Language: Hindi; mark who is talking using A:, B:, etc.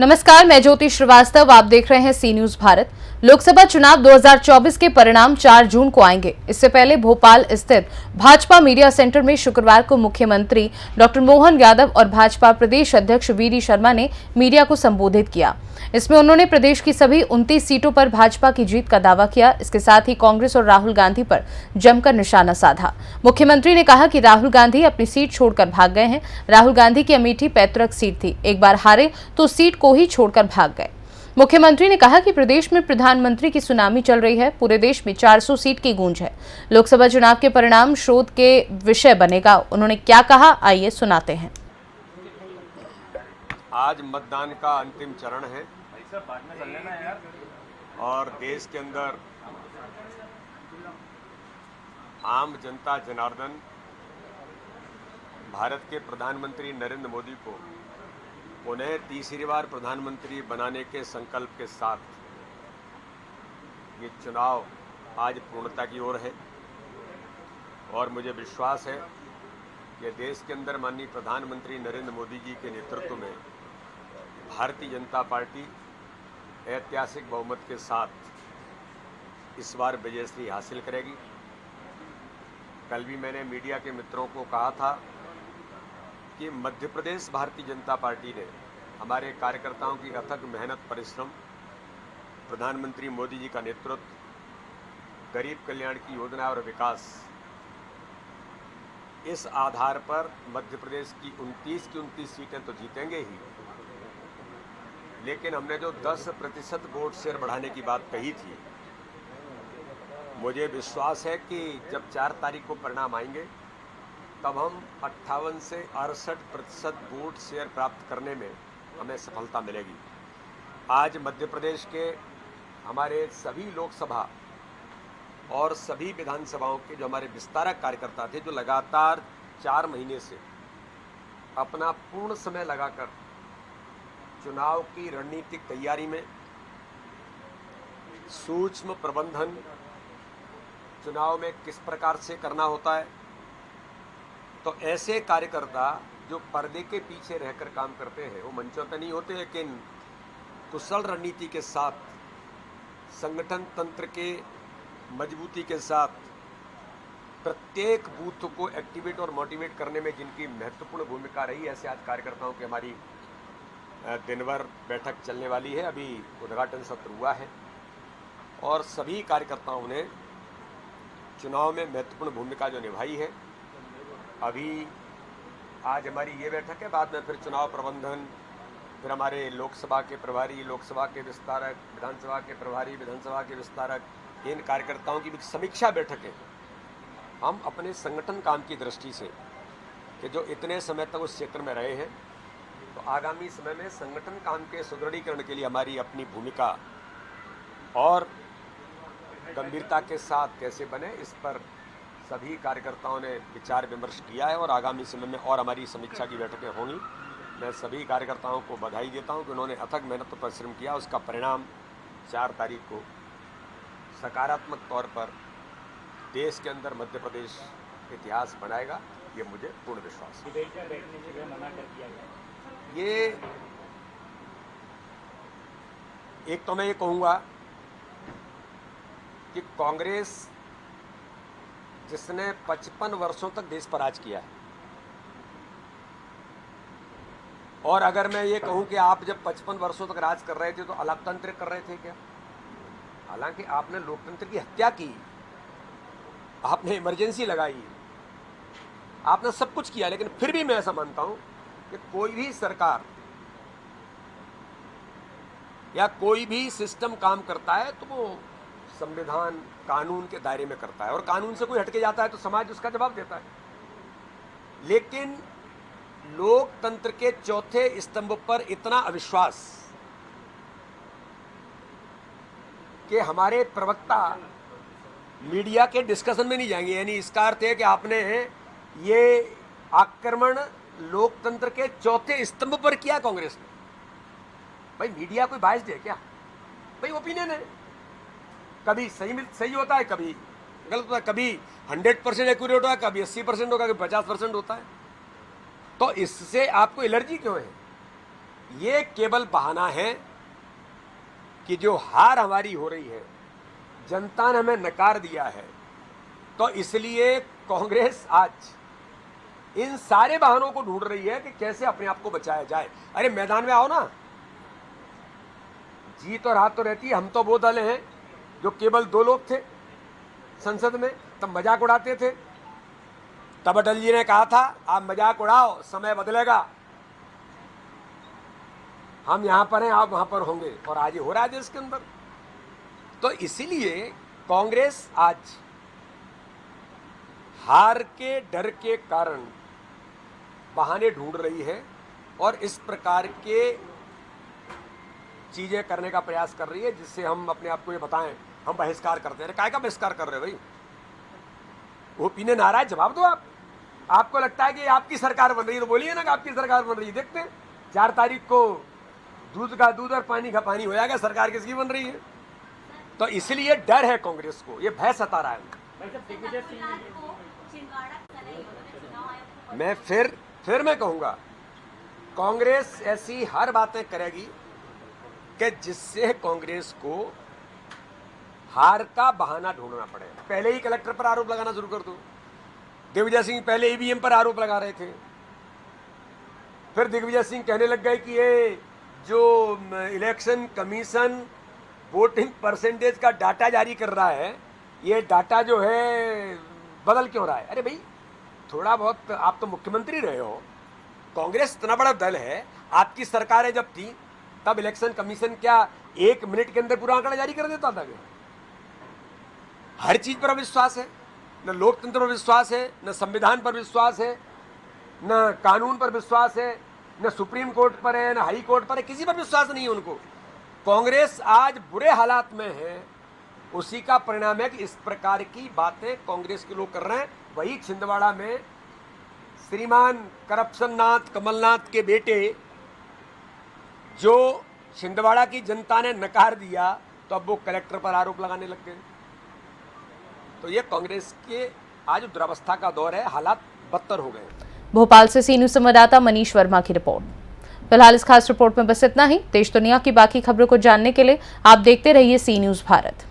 A: नमस्कार, मैं ज्योति श्रीवास्तव। आप देख रहे हैं सी न्यूज भारत। लोकसभा चुनाव 2024 के परिणाम 4 जून को आएंगे। इससे पहले भोपाल स्थित भाजपा मीडिया सेंटर में शुक्रवार को मुख्यमंत्री डॉक्टर मोहन यादव और भाजपा प्रदेश अध्यक्ष वीडी शर्मा ने मीडिया को संबोधित किया। इसमें उन्होंने प्रदेश की सभी 29 सीटों पर भाजपा की जीत का दावा किया। इसके साथ ही कांग्रेस और राहुल गांधी पर जमकर निशाना साधा। मुख्यमंत्री ने कहा कि राहुल गांधी अपनी सीट छोड़कर भाग गए हैं। राहुल गांधी की अमेठी पैतृक सीट थी, एक बार हारे तो सीट को ही छोड़कर भाग गए। मुख्यमंत्री ने कहा कि प्रदेश में प्रधानमंत्री की सुनामी चल रही है। पूरे देश में 400 सीट की गूंज है। लोकसभा चुनाव के परिणाम शोध के विषय बनेगा। उन्होंने क्या कहा, आइए सुनाते हैं।
B: आज मतदान का अंतिम चरण है और देश के अंदर आम जनता जनार्दन भारत के प्रधानमंत्री नरेंद्र मोदी को उन्हें तीसरी बार प्रधानमंत्री बनाने के संकल्प के साथ ये चुनाव आज पूर्णता की ओर है और मुझे विश्वास है कि देश के अंदर माननीय प्रधानमंत्री नरेंद्र मोदी जी के नेतृत्व में भारतीय जनता पार्टी ऐतिहासिक बहुमत के साथ इस बार विजयश्री हासिल करेगी। कल भी मैंने मीडिया के मित्रों को कहा था कि मध्य प्रदेश भारतीय जनता पार्टी ने हमारे कार्यकर्ताओं की अथक मेहनत, परिश्रम, प्रधानमंत्री मोदी जी का नेतृत्व, गरीब कल्याण की योजना और विकास, इस आधार पर मध्य प्रदेश की 29 सीटें तो जीतेंगे ही, लेकिन हमने जो 10% वोट शेयर बढ़ाने की बात कही थी, मुझे विश्वास है कि जब 4 तारीख को परिणाम आएंगे तब हम 58 से 68% वोट शेयर प्राप्त करने में हमें सफलता मिलेगी। आज मध्य प्रदेश के हमारे सभी लोकसभा और सभी विधानसभाओं के जो हमारे विस्तारक कार्यकर्ता थे, जो लगातार 4 महीने से अपना पूर्ण समय लगाकर चुनाव की रणनीतिक तैयारी में, सूक्ष्म प्रबंधन, चुनाव में किस प्रकार से करना होता है, तो ऐसे कार्यकर्ता जो पर्दे के पीछे रहकर काम करते हैं, वो मंचों पर नहीं होते, लेकिन कुशल रणनीति के साथ, संगठन तंत्र के मजबूती के साथ प्रत्येक बूथ को एक्टिवेट और मोटिवेट करने में जिनकी महत्वपूर्ण भूमिका रही, ऐसे आज कार्यकर्ताओं की हमारी दिन भर बैठक चलने वाली है। अभी उद्घाटन सत्र हुआ है और सभी कार्यकर्ताओं ने चुनाव में महत्वपूर्ण भूमिका जो निभाई है। अभी आज हमारी ये बैठक है, बाद में फिर चुनाव प्रबंधन, फिर हमारे लोकसभा के प्रभारी, लोकसभा के विस्तारक, विधानसभा के प्रभारी, विधानसभा के विस्तारक, इन कार्यकर्ताओं की भी समीक्षा बैठकें हम अपने संगठन काम की दृष्टि से, कि जो इतने समय तक उस क्षेत्र में रहे हैं, तो आगामी समय में संगठन काम के सुदृढ़ीकरण के लिए हमारी अपनी भूमिका और गंभीरता के साथ कैसे बने, इस पर सभी कार्यकर्ताओं ने विचार विमर्श किया है और आगामी समय में और हमारी समीक्षा की बैठकें होंगी। मैं सभी कार्यकर्ताओं को बधाई देता हूं कि उन्होंने अथक मेहनत और परिश्रम किया। उसका परिणाम 4 तारीख को सकारात्मक तौर पर देश के अंदर मध्य प्रदेश इतिहास बनाएगा, ये मुझे पूर्ण विश्वास है। ये एक तो मैं ये कहूँगा कि कांग्रेस जिसने 55 वर्षों तक देश पर राज किया है, और अगर मैं ये कहूं कि आप जब 55 वर्षों तक राज कर रहे थे तो अलोकतंत्र कर रहे थे क्या? हालांकि आपने लोकतंत्र की हत्या की, आपने इमरजेंसी लगाई, आपने सब कुछ किया, लेकिन फिर भी मैं ऐसा मानता हूं कि कोई भी सरकार या कोई भी सिस्टम काम करता है तो वो संविधान, कानून के दायरे में करता है, और कानून से कोई हटके जाता है तो समाज उसका जवाब देता है। लेकिन लोकतंत्र के चौथे स्तंभ पर इतना अविश्वास कि हमारे प्रवक्ता मीडिया के डिस्कशन में नहीं जाएंगे, यानी इसका अर्थ है कि आपने ये आक्रमण लोकतंत्र के चौथे स्तंभ पर किया कांग्रेस ने। भाई मीडिया कोई बायस्ड है क्या? भाई ओपिनियन है, कभी सही होता है, कभी गलत होता है, कभी 100% एक्यूरेट होता है, कभी 80% होगा, कभी 50% होता है। तो इससे आपको एलर्जी क्यों है? ये केवल बहाना है कि जो हार हमारी हो रही है, जनता ने हमें नकार दिया है, तो इसलिए कांग्रेस आज इन सारे बहानों को ढूंढ रही है कि कैसे अपने आप को बचाया जाए। अरे मैदान में आओ ना, जीत और हार तो रहती है। हम तो वो दल हैं जो केवल 2 लोग थे संसद में, तब मजाक उड़ाते थे। तब अटल जी ने कहा था आप मजाक उड़ाओ, समय बदलेगा, हम यहां पर हैं, आप वहां पर होंगे, और आज ये हो रहा है देश के अंदर। तो इसीलिए कांग्रेस आज हार के डर के कारण बहाने ढूंढ रही है और इस प्रकार के चीजें करने का प्रयास कर रही है जिससे हम अपने आप को ये बताएं हम बहिष्कार करते हैं। काय का बहिष्कार कर रहे हैं भाई? वो पीने नाराज, जवाब दो आप। आपको लगता है कि आपकी सरकार बन रही है तो बोलिए ना कि आपकी सरकार बन रही है। देखते हैं 4 तारीख को दूध का दूध और पानी का पानी हो जाएगा, सरकार किसकी बन रही है। तो इसलिए डर है कांग्रेस को, ये भय सता रहा है। मैं फिर मैं कहूंगा, कांग्रेस ऐसी हर बातें करेगी कि जिससे कांग्रेस को हार का बहाना ढूंढना पड़े। पहले ही कलेक्टर पर आरोप लगाना शुरू कर दो। दिग्विजय सिंह पहले ईवीएम पर आरोप लगा रहे थे, फिर दिग्विजय सिंह कहने लग गए कि ये जो इलेक्शन कमीशन वोटिंग परसेंटेज का डाटा जारी कर रहा है, ये डाटा जो है बदल क्यों रहा है। अरे भाई थोड़ा बहुत, आप तो मुख्यमंत्री रहे हो, कांग्रेस इतना बड़ा दल है, आपकी सरकारें जब थी तब इलेक्शन कमीशन क्या 1 मिनट के अंदर पूरा आंकड़ा जारी कर देता था क्या? हर चीज पर विश्वास है, न लोकतंत्र पर विश्वास है, न संविधान पर विश्वास है, न कानून पर विश्वास है, न सुप्रीम कोर्ट पर है, न हाई कोर्ट पर है, किसी पर विश्वास नहीं है उनको। कांग्रेस आज बुरे हालात में है, उसी का परिणाम है कि इस प्रकार की बातें कांग्रेस के लोग कर रहे हैं। वही छिंदवाड़ा में श्रीमान करप्शन नाथ कमलनाथ के बेटे जो छिंदवाड़ा की जनता ने नकार दिया, तो अब वो कलेक्टर पर आरोप लगाने लग गए। तो ये कांग्रेस के आज दुरावस्था का दौर है, हालात बदतर हो गए।
A: भोपाल से सी न्यूज संवाददाता मनीष वर्मा की रिपोर्ट। फिलहाल इस खास रिपोर्ट में बस इतना ही। देश दुनिया की बाकी खबरों को जानने के लिए आप देखते रहिए सी न्यूज भारत।